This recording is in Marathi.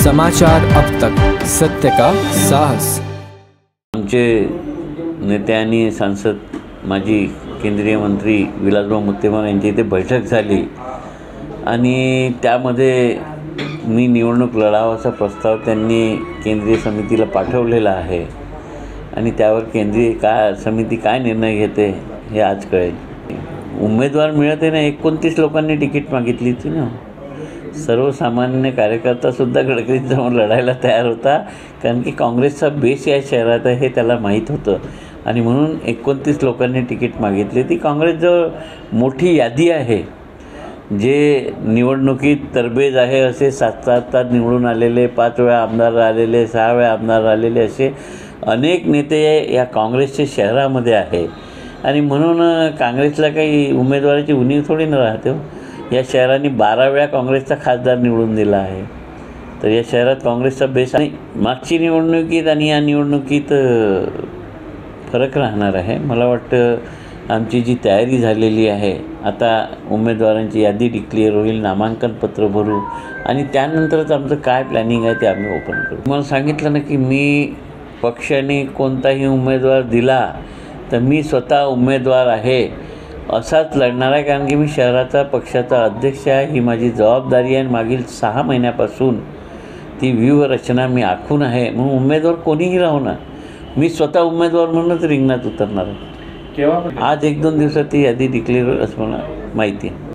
समाचार अब तक, सत्य का साहस। आमचे नेते आणि सांसद माजी केंद्रीय मंत्री विलासराव मुत्तेमवार यांची इथे बैठक झाली आणि त्यामध्ये मी निवडणूक लढावाचा प्रस्ताव त्यांनी केंद्रीय समितीला पाठवलेला आहे आणि त्यावर केंद्रीय समिती काय निर्णय घेते हे आज कळेल। उमेदवार मिळते ना, 29 लोकांनी तिकीट मागितली होती ना। सर्वसामान्य कार्यकर्तासुद्धा गडकरींसमोर लढायला तयार होता, कारण की काँग्रेसचा बेस या शहरात आहे हे त्याला माहीत होतं आणि म्हणून 29 लोकांनी तिकीट मागितली। ती काँग्रेसजवळ मोठी यादी आहे। जे निवडणुकीत तरबेज आहे असे 7-7 निवडून आलेले, 5 वेळा आमदार राहिलेले, 6 वेळा आमदार राहिलेले असे अनेक नेते या काँग्रेसच्या शहरामध्ये आहे आणि म्हणून काँग्रेसला काही उमेदवाराची उणीव थोडी न राहते हो। या शहराने 12 वेळा काँग्रेसचा खासदार निवडून दिला आहे, तर या शहरात काँग्रेसचा बेस आणि मागची निवडणुकीत आणि या निवडणुकीत फरक राहणार आहे। मला वाटतं आमची जी तयारी झालेली आहे, आता उमेदवारांची यादी डिक्लेअर होईल, नामांकन पत्र भरू आणि त्यानंतरच आमचं काय प्लॅनिंग आहे ते आम्ही ओपन करू। मला सांगितलं ना की मी पक्षाने कोणताही उमेदवार दिला तर मी स्वतः उमेदवार आहे असाच लढणार आहे, कारण की मी शहराचा पक्षाचा अध्यक्ष आहे। ही माझी जबाबदारी आहे आणि मागील 6 महिन्यापासून ती व्यूहरचना मी आखून आहे। म्हणून उमेदवार कोणीही राहू ना, मी स्वतः उमेदवार म्हणूनच रिंगणात उतरणार आहे। आज 1-2 दिवसात ती यादी डिक्लेअर असं मला माहिती आहे।